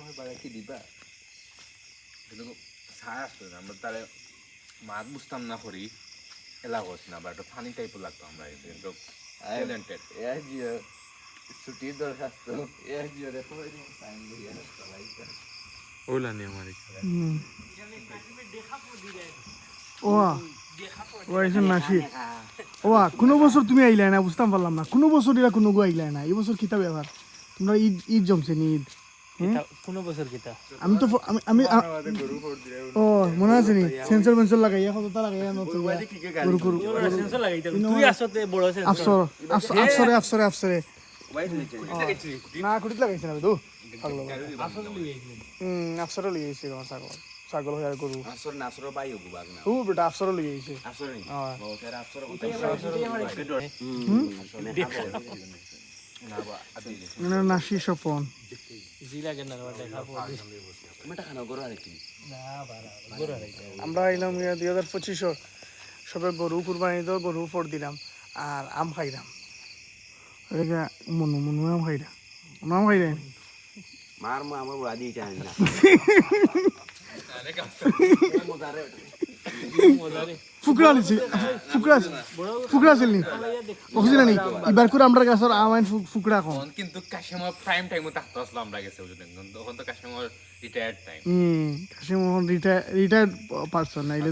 আমার বাড়াকে দিবা কিন্তু ছাড় আসতো না আমরা তারে মাছ বুঝতাম না করি এলা করছি না বা একটা ফানি টাইপও লাগতো আমরা কিন্তু ট্যালেন্টেড ছুটির দরখাস্ত ওলা নিয়ে আমার কোনো বছর তুমি আইলাই না বুঝতাম পারলাম না কোনো বছর এরা কোনো গো আইলাই না এই বছর কিতা ব্যাপার তোমরা ঈদ ঈদ জমছে নি ঈদ কোনো বছর কিতা আমি তো আমি ও মনে আছে নি সেন্সর মেন্সর লাগাইয়া কতটা লাগাইয়া নতুন গরু গরু সেন্সর লাগাইতা তুই আসতে বড় সেন্সর আফসরে না কুটিত লাগাইছ না তো আফসরে লিয়ে আইছে ছাগল হয়ে গরু আসর নাসর বাই গুবাগ না ও বেটা আফসরে লিয়ে আইছে আসর নি ও তেরা আসর না নাসি স্বপন জি লাগে না দেখা পড়ি মেটা খানা গরু আরে কি না বাড়া গরু আরে আমরা আইলাম 2025 সবে গরু কুরবানি তো গরু ফোর দিলাম আর আম খাইলাম এদিকে মনু আম খাইরা আম খাইরা মার মা আমার বুড়া দিয়ে জানি না ফুকরা নিছি ফুকরা ছিল নি বুঝলি না নি এবার করে আমরা গাছর আম ফুকরা কম কিন্তু কাশিমা প্রাইম টাইমে থাকতো আসলে আমরা গেছে বুঝলেন তখন তো কাশিমার রিটায়ার্ড টাইম কাশিমোহন রিটায়ার্ড পারসন নাইলে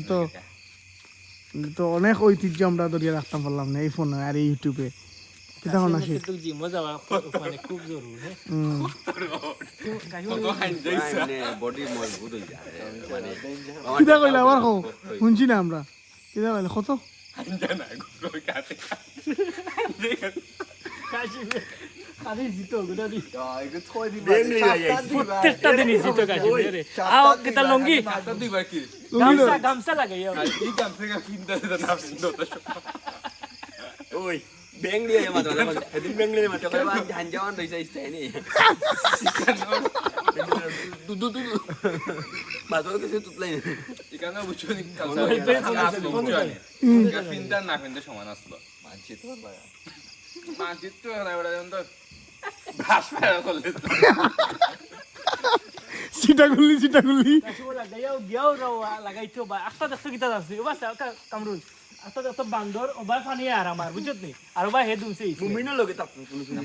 তো অনেক ঐতিহ্য আমরা ধরিয়ে রাখতে পারলাম না এই ফোনে আর এই ইউটিউবে কিতা হন আসি কিন্তু জি মজা মানে খুব জরুরি বডি মজবুত হয়ে যায় মানে কিতা কইলা আবার কও শুনছি না আমরা কিতা কইলা কত জানা গুলো কাটে কাশি জিতো গুলো দি এগুলো থই দিবা প্রত্যেকটা দিনই জিতো কাশি রে আও কিতা লঙ্গি কাটা দিবা কি গামছা লাগাইয়া এই গামছা ফিনটা দে না ফিনটা ওই Bengali ya mata hedin Bengali mata kalau ban janjawan dari saya ini dudu batul ke situ lain এখানে বুঝছো নি ফিনটা না ফিনটা সমান আসলো মানচিত্র মানচিত্র এবারে যখন ভাস ফেরা করলে সিটা গুল্লি লাগাইয়া গিয়াও রাওয়া লাগাইছো বা একটা দেখছো কিতা আছে বাস কামরুল আস্তে আস্তে বান্দর ওবার পানি আর আমার বুঝছত নি আর ওবার হে দুমছে mumino lo kita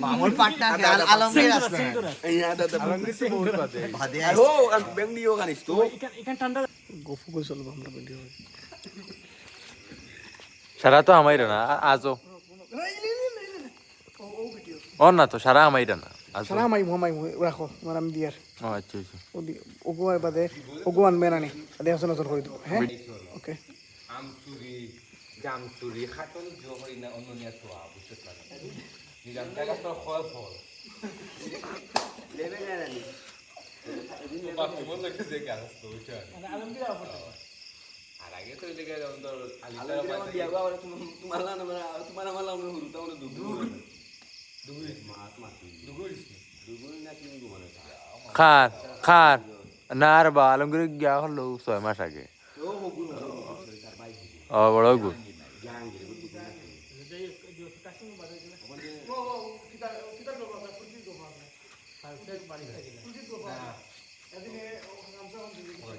মামুল Patna Alamgir আসবে এই ada আলমগীর তো বহুত বাদে oh kan বেঙ্গলি ও kan itu এখান ঠান্ডা গফু কই চলবো আমরা ভিডিও সারা তো আমাইরা না আজও ও না তো সারা আমাইরা না আজও সারা মাই রাখো আমার আমি দিয়ার ও আচ্ছা আচ্ছা ওগো বাদে ওগো আনবে না নি আদে আসন আসন করে দেবো হ্যাঁ ওকে আমচুরি জামচুরি খাটল জহরি না অন্যনিয়া তো বুঝতে পারে নিজাম টাকা তো খয় ফল lebe na ni তো বাকি মন লাগে যে কাজ তো ওইটা আলমগীর আপটা আর আগে তো ওই জায়গায় যখন তোর আলিদা kalau dia bawa tumala tumala malam lu huru tahu dugu na kini gimana খার না আর বা আলমগীর গিয়া হলো 6 মাস আগে ও বড় গু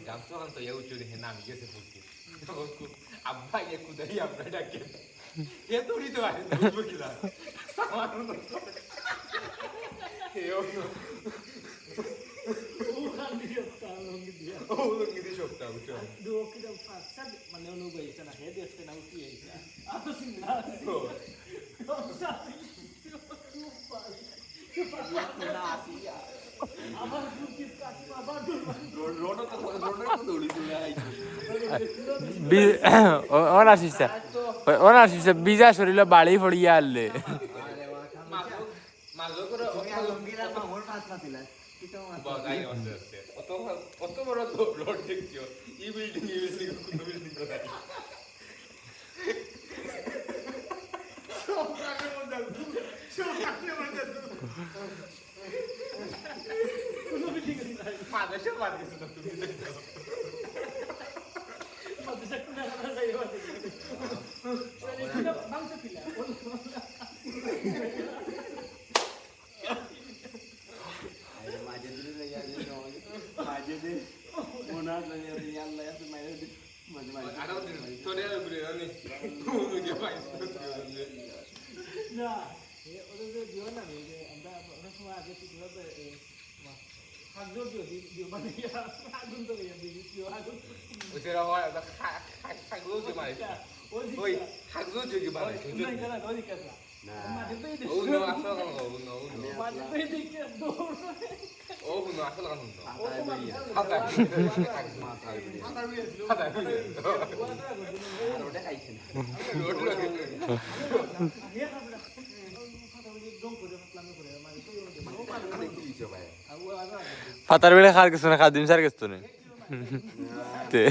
গামছা তো ইউ চুরি হে নাম গেছে বলতে আব্বা ये कुदाई আমরা ডাকে এ তোরি তো আরে বুঝবো কিলা সামান্য এও ও লঙ্গি দি শক্তা উঠো দো কিটা ফাসা মানে অনুভব হইছে না হে দেখতে না উঠি হইছে আত সিংহা আবার সুকিত কাশি আবার rono to dulu tu ya ওনার শিষ্য বিজা শরীরে বাড়ি ফড়িয়া আনলে মাঝো করে alhamdulillah mamul pas matilah kita বাগাই অন্ধ আছে কত বড় রোড দেখছো এই বিল্ডিং কোন বিল্ডিং কোথায় মাদেশে বাদ দিছো না তুমি দেখো মাদেশে কোন না যাইবা এটা Bangla পিলা air maja dulu ya না ওদের যে দিও না আমরা অনেক সময় আগে কিভাবে হাজর দিও মানে আগুন তো দিও আগুন ওই যে খাগলো যে মারে ওই খাগলো যে মারে না কেন ওই কথা মাঝে তো এই ও নো আসল কান ও নো মাঝে তো এই দিকে দৌড় ও নো আসল কান নো ওটা খাইছে না ফাতার বেড়ে খার কিছু না খাদিম স্যার কিছু নেই তে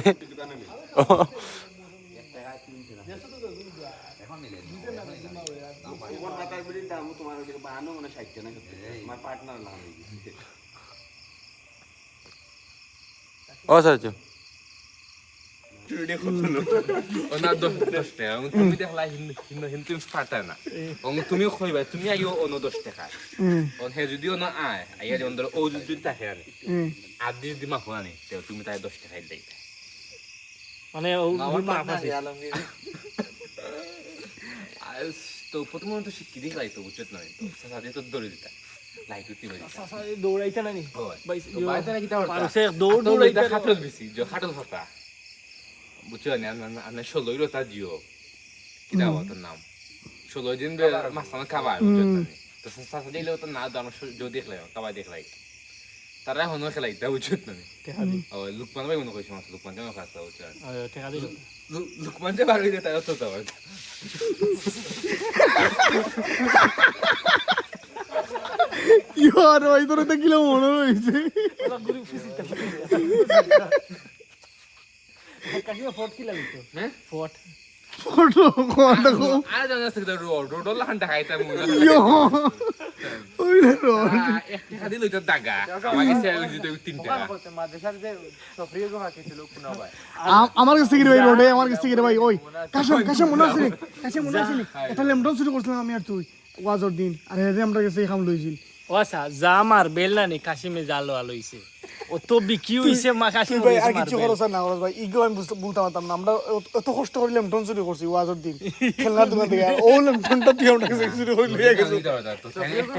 কোন মাথার বিড়ির দাম তোমার ওদিকে বানানো মানে 60 টাকা করতে আমার পার্টনার লাগানো হয়েছে ও স্যার ওনা দশটা তুমি দেখলা হিন্দু ফাটা না তুমি কইবা তুমি আইও অন্য 10 টাকা অন হে যদি অন্য আয় আইয়া যেমন ধরো ও যদি থাকে আনি আদি যদি মা হওয়ানি তুমি তাই 10 টাকাই দেই মানে ও মাপ আছে তো প্রথমে তো শিক্ষি দিই লাইতো উচিত নয় তো সাথে তো দৌড়ে দিতা লাইট উঠতে পারি দৌড়াইতে না নি তো বাইরে না কিতা পারছে দৌড় দৌড়াইতে খাটল বেশি যে খাটল ফাটা বুঝছো না আমি 16 রতা জিও কিতা ওর নাম 16 দিন মাসানা খাবার বুঝছো না তো সাথে দিলে তো না দাম যদি দেখলাই কাবাই দেখলাই তারা হনো খেলাইতা বুঝছো না ও লুকমান ভাই মনে কইছ মাস লুকমান কেন খাসা বুঝছো টাকা দিল লুকমান যে বার হইতে তাই তো তো ইয়ার ওই তোর তো কিলো মনে হইছে ওলা গুরু ফিসিতে কাশিমা ফোর্ট কি লাগিতো হ্যাঁ ফোর্ট ফটো কোন দেখো আরে জানা সে রোড লাহানটা খাইতা মুলা ইয়ো ওই রে এক টাকা দিল এটা দাগা আমাকে সে দিতে 3 টাকা মাদ্রাসার যে সফরিয়ে গো হাকিছিল কোন ভাই আমার কাছে কি রে ভাই রোডে আমার কাছে কি রে ভাই ওই কাশম মনে আছে এটা লেমটন শুরু করছিলাম আমি আর তুই ওয়াজর দিন আর হেরে আমরা কাছে খাম লইছিল ও আচ্ছা জামার বেলনা নি কাশিমে জাল আলইছে ও তো বিকি হইছে মা কাশিম ভাই আর কিছু খরচ না খরচ ভাই ইগো আমি বুঝতে পারতাম না আমরা এত কষ্ট করে লেমটন শুরু করছি ওয়াজর দিন খেলনার দোকান থেকে ও লেমটনটা দিয়ে আমরা কাছে শুরু হই লিয়ে গেছে তো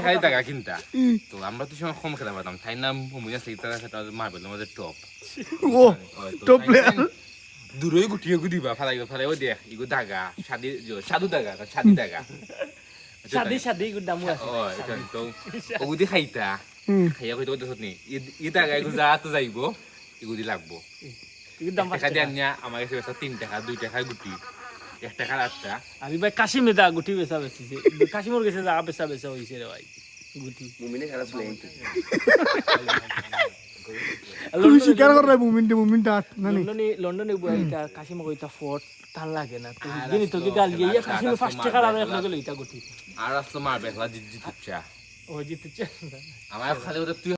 খাই টাকা কিনতা তো আমরা তো সময় কম খেলা পাতাম তাই নাম মুজা সেইটা সেটা মারবেল আমাদের টপ ও টপ প্লেয়ার দূরই গুটিয়ে গুদিবা ফালাইও দেখ ইগো দাগা সাদু দাগা সাদি দাগা শাদি গুদামু আছে ও এটা তো ওগুদি খাইতা খাইয়া কইতো দেখত নি ই দাগা ইগো যা তো যাইবো ইগুদি লাগবো গুদাম টাকা দিয়ে আনিয়া আমার কাছে 3 টাকা 2 টাকা গুটি 1 টাকা 8টা আমি ভাই কাশিমে দা গুটি বেচা বেচিছে কাশিমর কাছে যা বেচা হইছে রে ভাই গুটি মুমিনে খেলা প্লেইং তুই শিকার কর রে মুমিনটা না নি লন্ডনে বইটা কাশিমা কইতা ফোর্ট টান লাগে না তো দিনি তো কি গাল গিয়ে কাশিমে ফার্স্ট টাকা আর এক লগে লইতা গুটি আর আসলে মারবে খেলা জিতছা ও জিতছে আমার খালি ওটা তুই